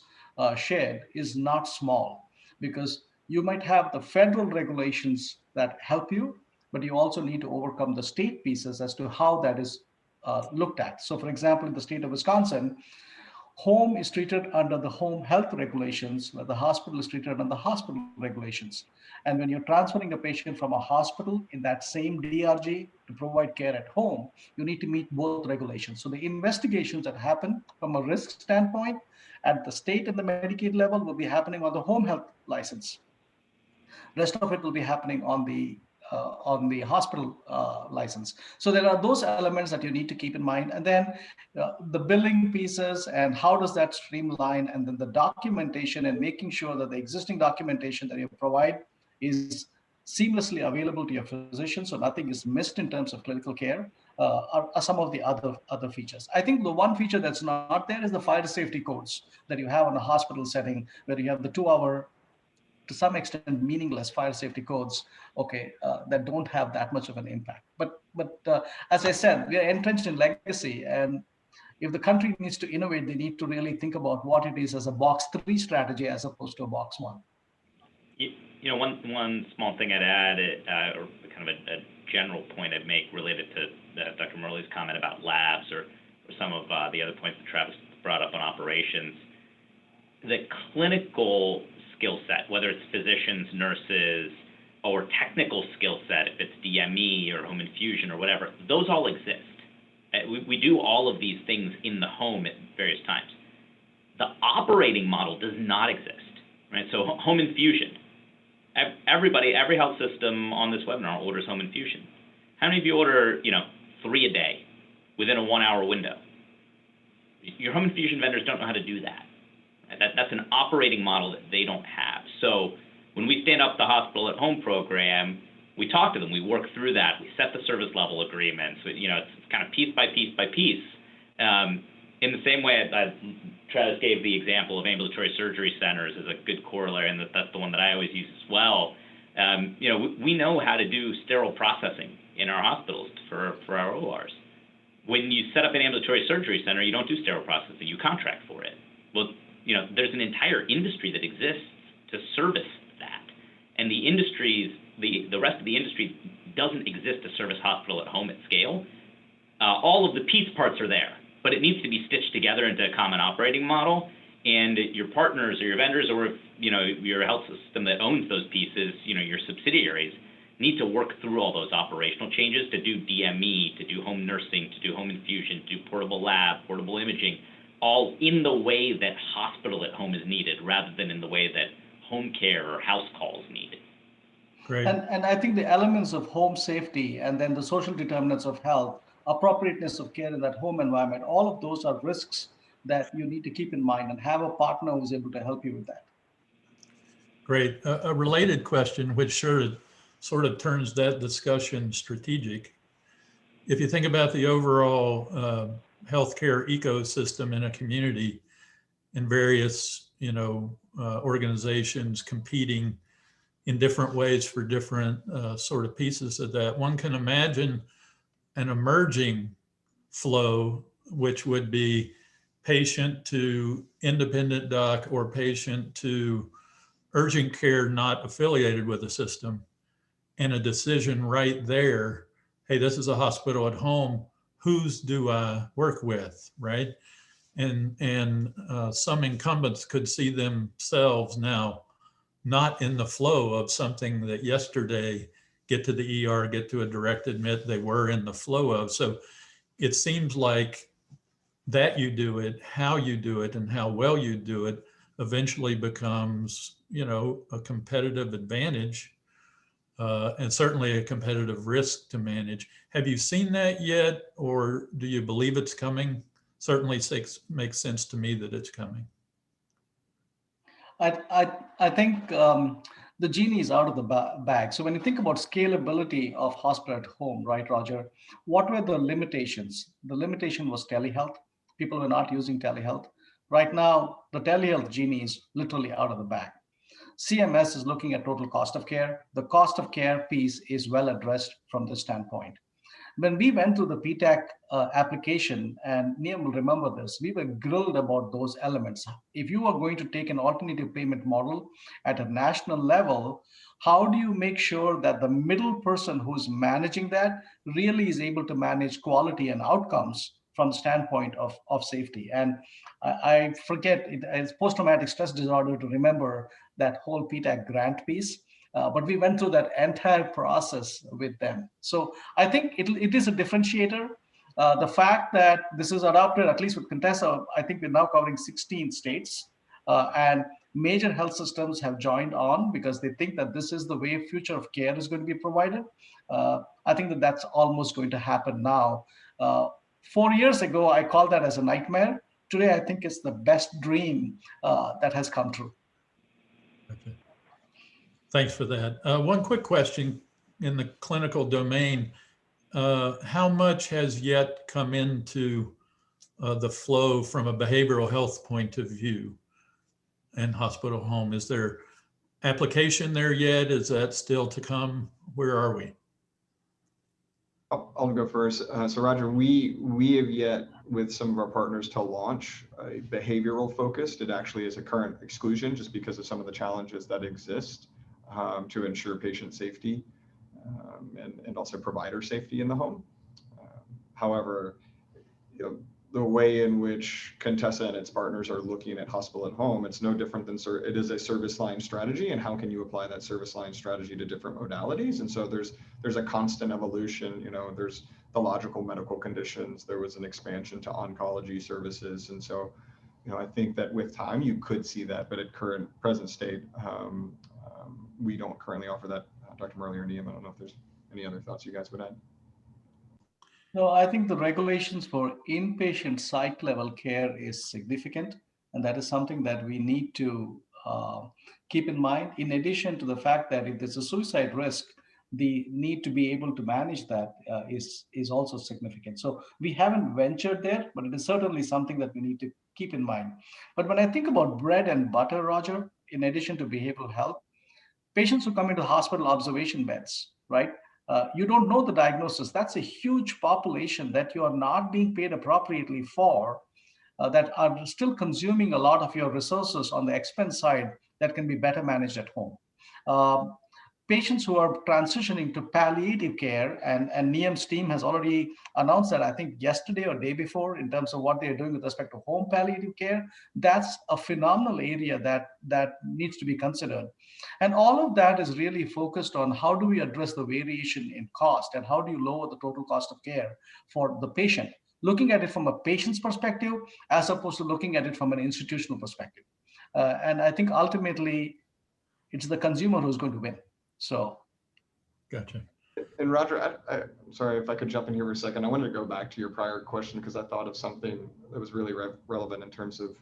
shared is not small, because you might have the federal regulations that help you, but you also need to overcome the state pieces as to how that is looked at. So for example, in the state of Wisconsin, home is treated under the home health regulations, where the hospital is treated under the hospital regulations. And when you're transferring a patient from a hospital in that same DRG to provide care at home, you need to meet both regulations. So the investigations that happen from a risk standpoint at the state and the Medicaid level will be happening on the home health license. Rest of it will be happening on the hospital license. So there are those elements that you need to keep in mind. And then the billing pieces and how does that streamline, and then the documentation and making sure that the existing documentation that you provide is seamlessly available to your physician so nothing is missed in terms of clinical care are some of the other features. I think the one feature that's not there is the fire safety codes that you have in a hospital setting, where you have the 2-hour, to some extent meaningless fire safety codes, okay, that don't have that much of an impact. But as I said, we are entrenched in legacy, and if the country needs to innovate, they need to really think about what it is as a box 3 strategy as opposed to a box 1. One small thing I'd add, or kind of a general point I'd make related to Dr. Murley's comment about labs or some of the other points that Travis brought up on operations. The clinical skill set, whether it's physicians, nurses, or technical skill set, if it's DME or home infusion or whatever, those all exist. We do all of these things in the home at various times. The operating model does not exist, right? So home infusion, every health system on this webinar orders home infusion. How many of you order, 3 a day within a 1-hour window? Your home infusion vendors don't know how to do that. That's an operating model that they don't have. So when we stand up the hospital at home program, we talk to them, we work through that, we set the service level agreements. It's kind of piece by piece by piece. In the same way, Travis gave the example of ambulatory surgery centers as a good corollary, and that's the one that I always use as well. We know how to do sterile processing in our hospitals for our ORs. When you set up an ambulatory surgery center, you don't do sterile processing, you contract for it. Well, there's an entire industry that exists to service that. And the rest of the industry doesn't exist to service hospital at home at scale. All of the piece parts are there, but it needs to be stitched together into a common operating model. And your partners or your vendors, or if your health system that owns those pieces, your subsidiaries, need to work through all those operational changes to do DME, to do home nursing, to do home infusion, to do portable lab, portable imaging, all in the way that hospital at home is needed, rather than in the way that home care or house calls needed. Great. And I think the elements of home safety and then the social determinants of health, appropriateness of care in that home environment, all of those are risks that you need to keep in mind and have a partner who's able to help you with that. Great. A related question, which sort of turns that discussion strategic. If you think about the overall healthcare ecosystem in a community and various, organizations competing in different ways for different sort of pieces of that, one can imagine an emerging flow, which would be patient to independent doc or patient to urgent care not affiliated with the system, and a decision right there, hey, this is a hospital at home, whose do I work with, right? And some incumbents could see themselves now not in the flow of something that yesterday, get to the ER, get to a direct admit, they were in the flow of. So it seems like that you do it, how you do it, and how well you do it eventually becomes, a competitive advantage, and certainly a competitive risk to manage. Have you seen that yet, or do you believe it's coming? Certainly makes sense to me that it's coming. I think the genie is out of the bag. So when you think about scalability of hospital at home, right, Roger, what were the limitations? The limitation was telehealth. People were not using telehealth. Right now, the telehealth genie is literally out of the bag. CMS is looking at total cost of care. The cost of care piece is well addressed from this standpoint. When we went through the PTAC application, and Neil will remember this, we were grilled about those elements. If you are going to take an alternative payment model at a national level, how do you make sure that the middle person who's managing that really is able to manage quality and outcomes from the standpoint of safety? And I forget, it's post-traumatic stress disorder to remember that whole PTAC grant piece. But we went through that entire process with them. So I think it is a differentiator. The fact that this is adopted, at least with Contessa, I think we're now covering 16 states, and major health systems have joined on because they think that this is the way future of care is going to be provided. I think that that's almost going to happen now. 4 years ago, I called that as a nightmare. Today, I think it's the best dream that has come true. Okay. Thanks for that. One quick question in the clinical domain. How much has yet come into the flow from a behavioral health point of view and hospital home? Is there application there yet? Is that still to come? Where are we? I'll go first. So Roger, we have yet with some of our partners to launch a behavioral focused. It actually is a current exclusion just because of some of the challenges that exist to ensure patient safety and also provider safety in the home. However, the way in which Contessa and its partners are looking at hospital at home, it's no different than it is a service line strategy, and how can you apply that service line strategy to different modalities? And so there's a constant evolution. There's the logical medical conditions. There was an expansion to oncology services, and so I think that with time you could see that, but at present state, we don't currently offer that. Dr. Murley or Neem, I don't know if there's any other thoughts you guys would add. No, I think the regulations for inpatient site level care is significant, and that is something that we need to keep in mind. In addition to the fact that if there's a suicide risk, the need to be able to manage that is also significant. So we haven't ventured there, but it is certainly something that we need to keep in mind. But when I think about bread and butter, Roger, in addition to behavioral health, patients who come into hospital observation beds, right? You don't know the diagnosis. That's a huge population that you are not being paid appropriately for, that are still consuming a lot of your resources on the expense side that can be better managed at home. Patients who are transitioning to palliative care, and Neem's team has already announced that, I think yesterday or day before, in terms of what they're doing with respect to home palliative care. That's a phenomenal area that needs to be considered. And all of that is really focused on how do we address the variation in cost and how do you lower the total cost of care for the patient, looking at it from a patient's perspective as opposed to looking at it from an institutional perspective. And I think ultimately it's the consumer who's going to win. So, Gotcha. And Roger, I'm sorry if I could jump in here for a second. I wanted to go back to your prior question because I thought of something that was really relevant in terms of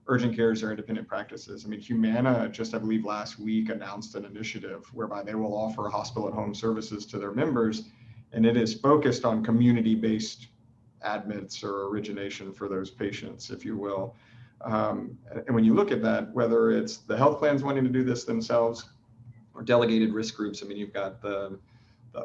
urgent cares or independent practices. I mean, Humana just, I believe, last week announced an initiative whereby they will offer hospital at home services to their members, and it is focused on community-based admits or origination for those patients, if you will. And when you look at that, whether it's the health plans wanting to do this themselves or delegated risk groups, I mean, you've got the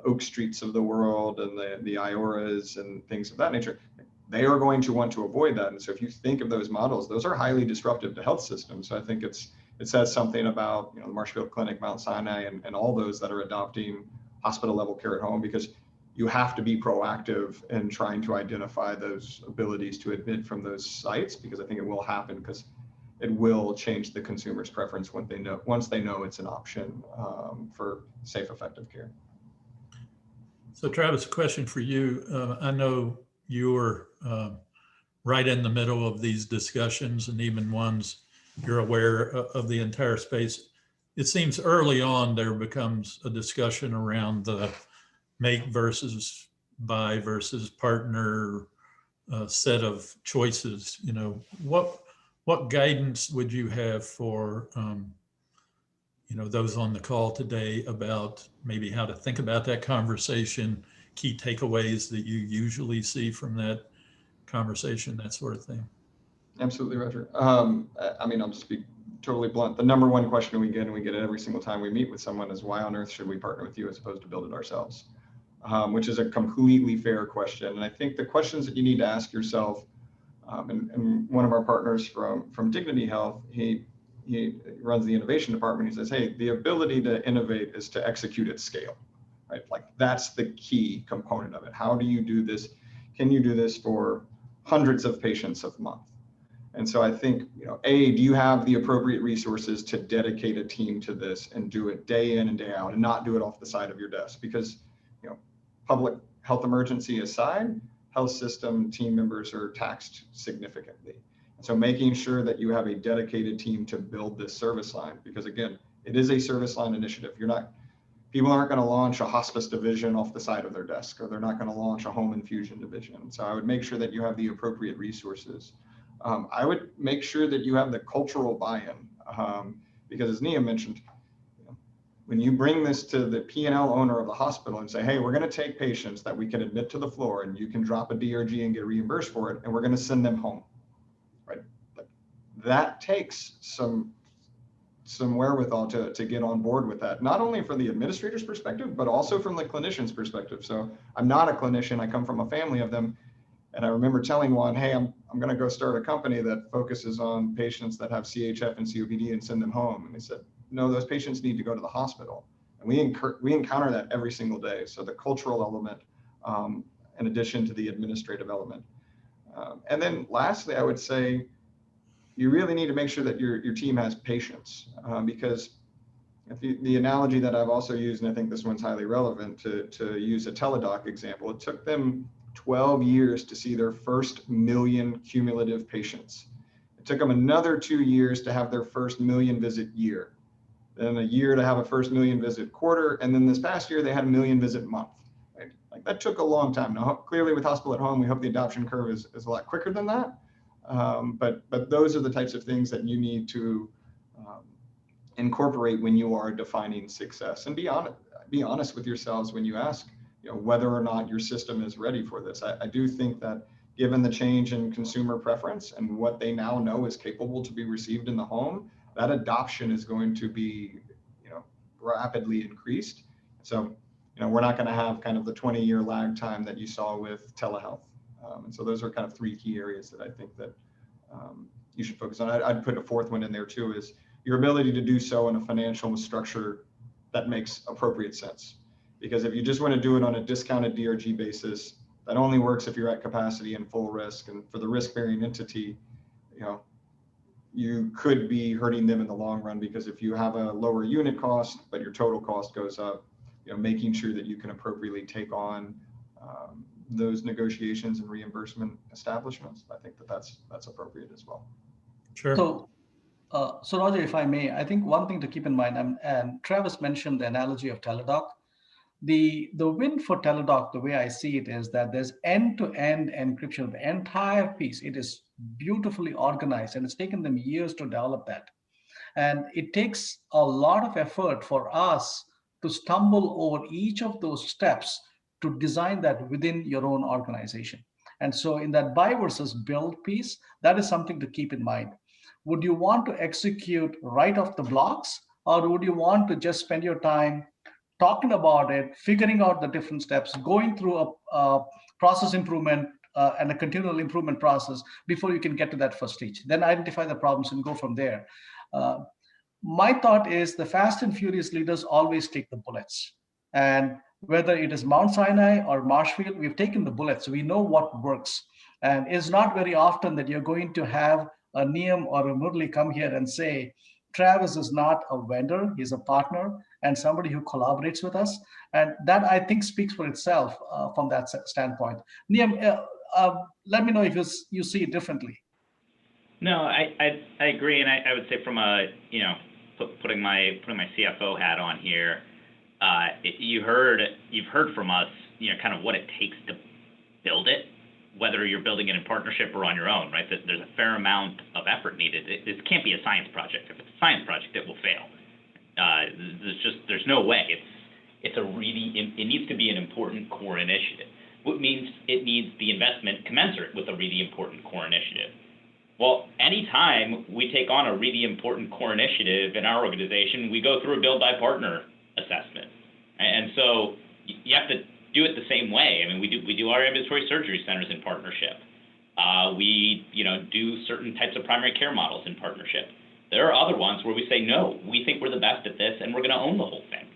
Oak Streets of the world and the IORAs and things of that nature. They are going to want to avoid that. And so if you think of those models, those are highly disruptive to health systems. So I think it says something about, you know, the Marshfield Clinic, Mount Sinai, and all those that are adopting hospital level care at home, because you have to be proactive in trying to identify those abilities to admit from those sites, because I think it will happen, because it will change the consumer's preference once they know it's an option for safe, effective care. So Travis, a question for you. I know you're right in the middle of these discussions, and even ones you're aware of the entire space. It seems early on there becomes a discussion around the make versus buy versus partner set of choices. You know, what guidance would you have for you know, those on the call today about maybe how to think about that conversation, key takeaways that you usually see from that conversation, that sort of thing? Absolutely, Roger. I mean, I'll just be totally blunt. The number one question we get, and we get it every single time we meet with someone, is why on earth should we partner with you as opposed to build it ourselves? Which is a completely fair question. And I think the questions that you need to ask yourself, and one of our partners from Dignity Health, he runs the innovation department. He says, hey, the ability to innovate is to execute at scale, right? Like, that's the key component of it. How do you do this? Can you do this for hundreds of patients a month? And so I think, you know, do you have the appropriate resources to dedicate a team to this and do it day in and day out, and not do it off the side of your desk? Because, you know, public health emergency aside, health system team members are taxed significantly. So making sure that you have a dedicated team to build this service line, because again, it is a service line initiative. People aren't going to launch a hospice division off the side of their desk, or they're not going to launch a home infusion division. So I would make sure that you have the appropriate resources. I would make sure that you have the cultural buy-in, because as Nia mentioned, when you bring this to the P&L owner of the hospital and say, hey, we're going to take patients that we can admit to the floor, and you can drop a DRG and get reimbursed for it, and we're going to send them home. That takes some wherewithal to get on board with that, not only from the administrator's perspective, but also from the clinician's perspective. So I'm not a clinician, I come from a family of them. And I remember telling one, hey, I'm going to go start a company that focuses on patients that have CHF and COPD and send them home. And they said, no, those patients need to go to the hospital. And we encounter that every single day. So the cultural element, in addition to the administrative element. And then lastly, I would say, you really need to make sure that your team has patience, because the analogy that I've also used, and I think this one's highly relevant, to use a Teledoc example, it took them 12 years to see their first 1 million cumulative patients. It took them another 2 years to have their first 1 million visit year, then a year to have a first 1 million visit quarter, and then this past year they had 1 million visit month. Right? Like, that took a long time. Now, clearly with hospital at home, we hope the adoption curve is a lot quicker than that. But those are the types of things that you need to incorporate when you are defining success, and be honest with yourselves when you ask, you know, whether or not your system is ready for this. I do think that given the change in consumer preference and what they now know is capable to be received in the home, that adoption is going to be, you know, rapidly increased. So, you know, we're not going to have kind of the 20-year lag time that you saw with telehealth. And so those are kind of 3 key areas that I think that you should focus on. I'd put a fourth one in there too, is your ability to do so in a financial structure that makes appropriate sense. Because if you just want to do it on a discounted DRG basis, that only works if you're at capacity and full risk. And for the risk-bearing entity, you know, you could be hurting them in the long run, because if you have a lower unit cost, but your total cost goes up, you know, making sure that you can appropriately take on those negotiations and reimbursement establishments, I think that's appropriate as well. Sure. So Roger, if I may, I think one thing to keep in mind, and Travis mentioned the analogy of Teledoc. The win for Teledoc, the way I see it, is that there's end-to-end encryption of the entire piece. It is beautifully organized, and it's taken them years to develop that. And it takes a lot of effort for us to stumble over each of those steps to design that within your own organization. And so in that buy versus build piece, that is something to keep in mind. Would you want to execute right off the blocks, or would you want to just spend your time talking about it, figuring out the different steps, going through a process improvement and a continual improvement process before you can get to that first stage? Then identify the problems and go from there. Uh, my thought is the fast and furious leaders always take the bullets. And whether it is Mount Sinai or Marshfield, we've taken the bullets. We know what works. And it's not very often that you're going to have a Neem or a Murli come here and say, Travis is not a vendor, he's a partner and somebody who collaborates with us. And that, I think, speaks for itself from that standpoint. Neem, let me know if you see it differently. No, I agree, and I would say from a, you know, putting my CFO hat on here, you've heard from us, you know, kind of what it takes to build it, whether you're building it in partnership or on your own, right? There's a fair amount of effort needed. This can't be a science project. If it's a science project, it will fail. There's no way. It needs to be an important core initiative, which means it needs the investment commensurate with a really important core initiative. Well, anytime we take on a really important core initiative in our organization, we go through a build by partner assessment. And so you have to do it the same way. I mean, we do our ambulatory surgery centers in partnership. We do certain types of primary care models in partnership. There are other ones where we say, no, we think we're the best at this and we're going to own the whole thing.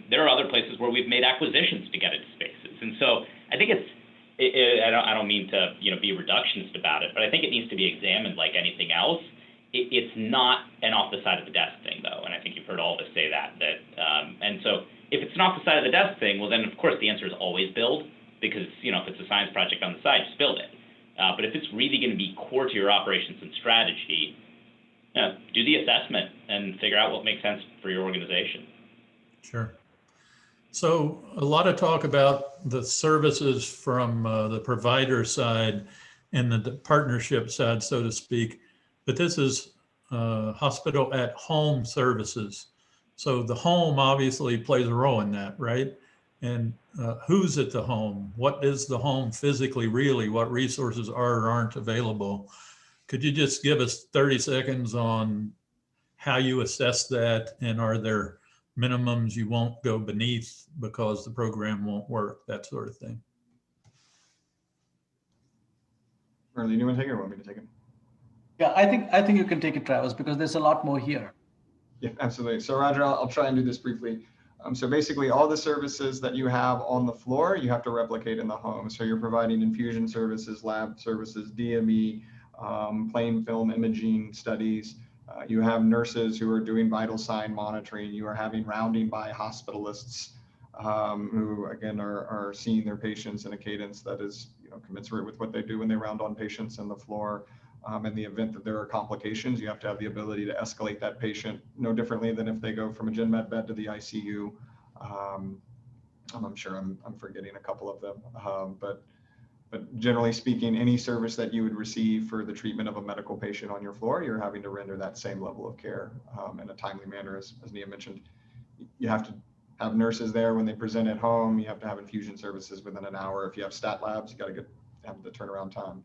There are other places where we've made acquisitions to get into spaces. And so I think I don't mean to be reductionist about it, but I think it needs to be examined like anything else. It's not an off the side of the desk thing, though, and I think you've heard all of us say that. And so if it's an off the side of the desk thing, well, then of course the answer is always build, because if it's a science project on the side, just build it. But if it's really going to be core to your operations and strategy, do the assessment and figure out what makes sense for your organization. Sure. So a lot of talk about the services from the provider side and the partnership side, so to speak, but this is hospital at home services. So the home obviously plays a role in that, right? And who's at the home? What is the home physically really? What resources are or aren't available? Could you just give us 30 seconds on how you assess that, and are there minimums you won't go beneath because the program won't work, that sort of thing? Marlene, you want to take it or want me to take it? Yeah, I think you can take it, Travis, because there's a lot more here. Yeah, absolutely. So Roger, I'll try and do this briefly. So basically all the services that you have on the floor, you have to replicate in the home. So you're providing infusion services, lab services, DME, plain film imaging studies. You have nurses who are doing vital sign monitoring. You are having rounding by hospitalists who, again, are seeing their patients in a cadence that is commensurate with what they do when they round on patients on the floor. In the event that there are complications, you have to have the ability to escalate that patient no differently than if they go from a gen med bed to the ICU. I'm sure I'm forgetting a couple of them, but generally speaking, any service that you would receive for the treatment of a medical patient on your floor, you're having to render that same level of care in a timely manner, as Nia mentioned. You have to have nurses there when they present at home. You have to have infusion services within an hour. If you have stat labs, you got to have the turnaround time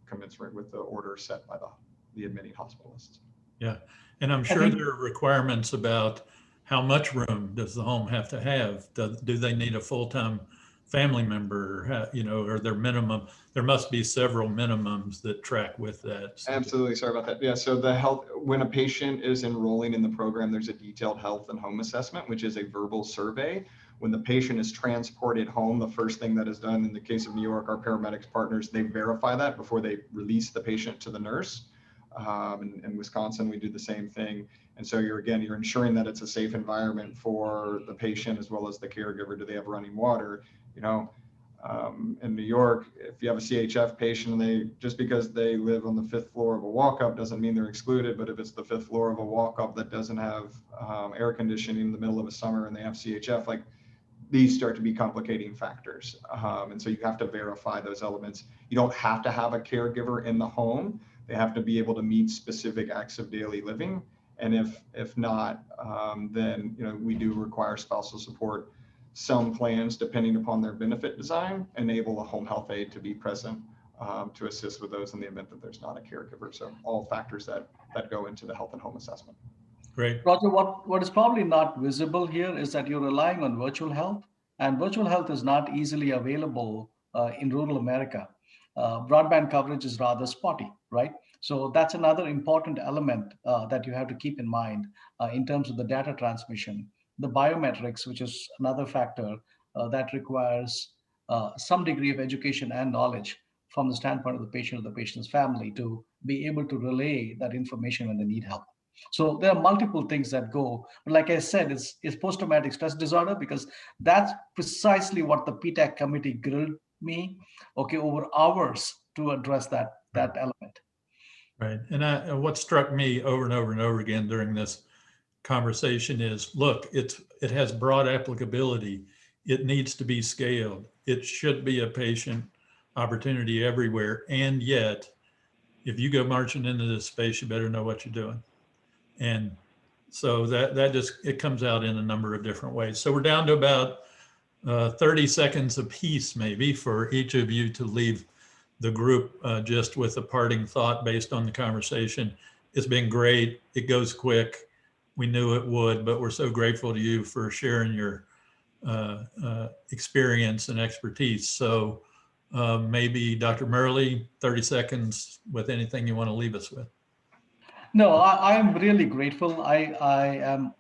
commensurate with the order set by the admitting hospitalists. Yeah, and I'm sure there are requirements about how much room does the home have to have? Do they need a full-time family member? Or their minimum? There must be several minimums that track with that. So. Absolutely, sorry about that. Yeah, so when a patient is enrolling in the program, there's a detailed health and home assessment, which is a verbal survey. When the patient is transported home, the first thing that is done in the case of New York, our paramedics partners, they verify that before they release the patient to the nurse. In Wisconsin, we do the same thing. And so you're ensuring that it's a safe environment for the patient as well as the caregiver. Do they have running water? In New York, if you have a CHF patient and just because they live on the 5th floor of a walk-up doesn't mean they're excluded. But if it's the 5th floor of a walk-up that doesn't have air conditioning in the middle of a summer and they have CHF, these start to be complicating factors. And so you have to verify those elements. You don't have to have a caregiver in the home. They have to be able to meet specific acts of daily living. And if not, then we do require spousal support. Some plans, depending upon their benefit design, enable a home health aide to be present to assist with those in the event that there's not a caregiver. So all factors that go into the health and home assessment. Great. Roger, what is probably not visible here is that you're relying on virtual health, and virtual health is not easily available in rural America. Broadband coverage is rather spotty, right? So that's another important element that you have to keep in mind in terms of the data transmission. The biometrics, which is another factor that requires some degree of education and knowledge from the standpoint of the patient or the patient's family to be able to relay that information when they need help. So there are multiple things that go, but like I said, it's post-traumatic stress disorder, because that's precisely what the PTAC committee grilled me, over hours to address that element. Right. And what struck me over and over and over again during this conversation is, look, it has broad applicability. It needs to be scaled. It should be a patient opportunity everywhere. And yet, if you go marching into this space, you better know what you're doing. And so that just, it comes out in a number of different ways. So we're down to about 30 seconds apiece, maybe, for each of you to leave the group just with a parting thought based on the conversation. It's been great. It goes quick. We knew it would, but we're so grateful to you for sharing your experience and expertise. So maybe Dr. Murley, 30 seconds with anything you want to leave us with. No, I am really grateful. I am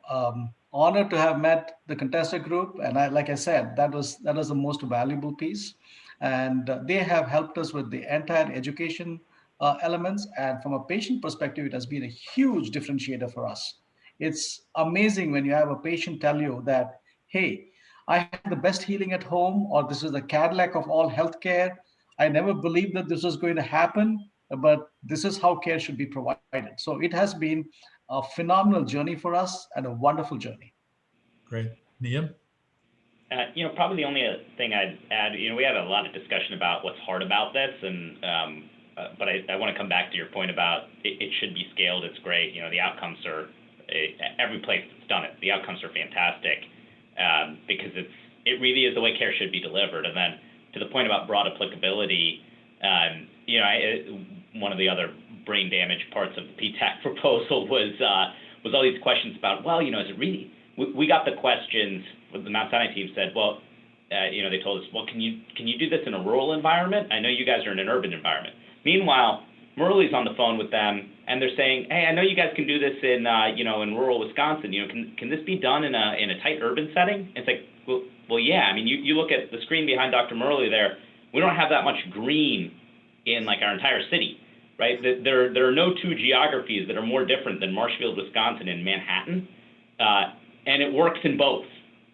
honored to have met the Contessa Group, and like I said, that was the most valuable piece, and they have helped us with the entire education elements. And from a patient perspective, it has been a huge differentiator for us. It's amazing when you have a patient tell you that, hey, I had the best healing at home, or this is the Cadillac of all healthcare. I never believed that this was going to happen, but this is how care should be provided. So it has been a phenomenal journey for us and a wonderful journey. Great. Niam? Probably the only thing I'd add, we had a lot of discussion about what's hard about this, and but I want to come back to your point about it should be scaled. It's great. The outcomes are, every place that's done it, the outcomes are fantastic because it really is the way care should be delivered. And then to the point about broad applicability, one of the other brain damage parts of the PTAC proposal was all these questions about, well, is it really? We got the questions. The Mount Sinai team said, well, they told us, well, can you do this in a rural environment? I know you guys are in an urban environment. Meanwhile, Murley's on the phone with them, and they're saying, hey, I know you guys can do this in in rural Wisconsin. Can this be done in a tight urban setting? It's like, well, yeah. I mean, you look at the screen behind Dr. Murley there. We don't have that much green in like our entire city, right? There are no two geographies that are more different than Marshfield, Wisconsin, and Manhattan, and it works in both,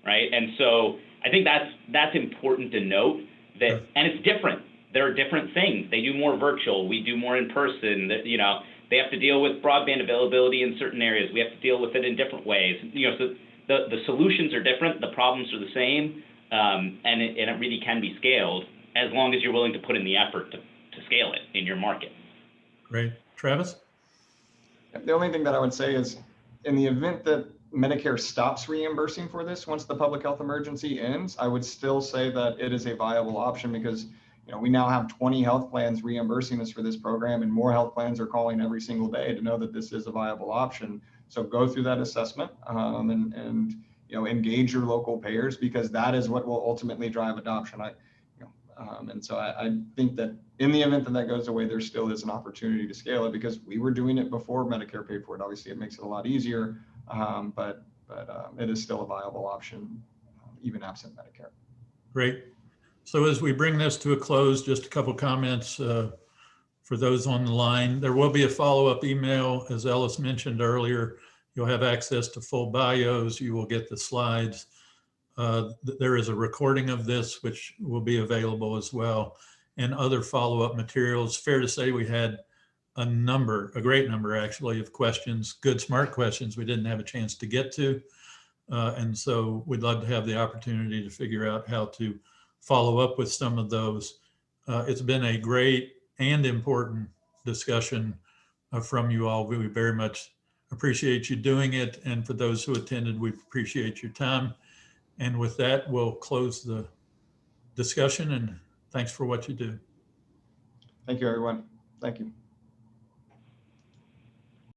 right? And so I think that's important to note that, and it's different. There are different things. They do more virtual. We do more in person. They have to deal with broadband availability in certain areas. We have to deal with it in different ways. So the solutions are different. The problems are the same, and it really can be scaled as long as you're willing to put in the effort to scale it in your market. Great. Travis? The only thing that I would say is, in the event that Medicare stops reimbursing for this once the public health emergency ends, I would still say that it is a viable option, because we now have 20 health plans reimbursing us for this program, and more health plans are calling every single day to know that this is a viable option. So go through that assessment and engage your local payers, because that is what will ultimately drive adoption. And so I think that in the event that goes away, there still is an opportunity to scale it, because we were doing it before Medicare paid for it. Obviously, it makes it a lot easier, but it is still a viable option, even absent Medicare. Great. So as we bring this to a close, just a couple comments for those on the line. There will be a follow-up email, as Ellis mentioned earlier. You'll have access to full bios. You will get the slides. There is a recording of this, which will be available as well, and other follow-up materials. Fair to say we had a great number actually, of questions, good, smart questions we didn't have a chance to get to. And so we'd love to have the opportunity to figure out how to follow up with some of those. It's been a great and important discussion from you all. We very much appreciate you doing it. And for those who attended, we appreciate your time. And with that, we'll close the discussion, and thanks for what you do. Thank you, everyone. Thank you.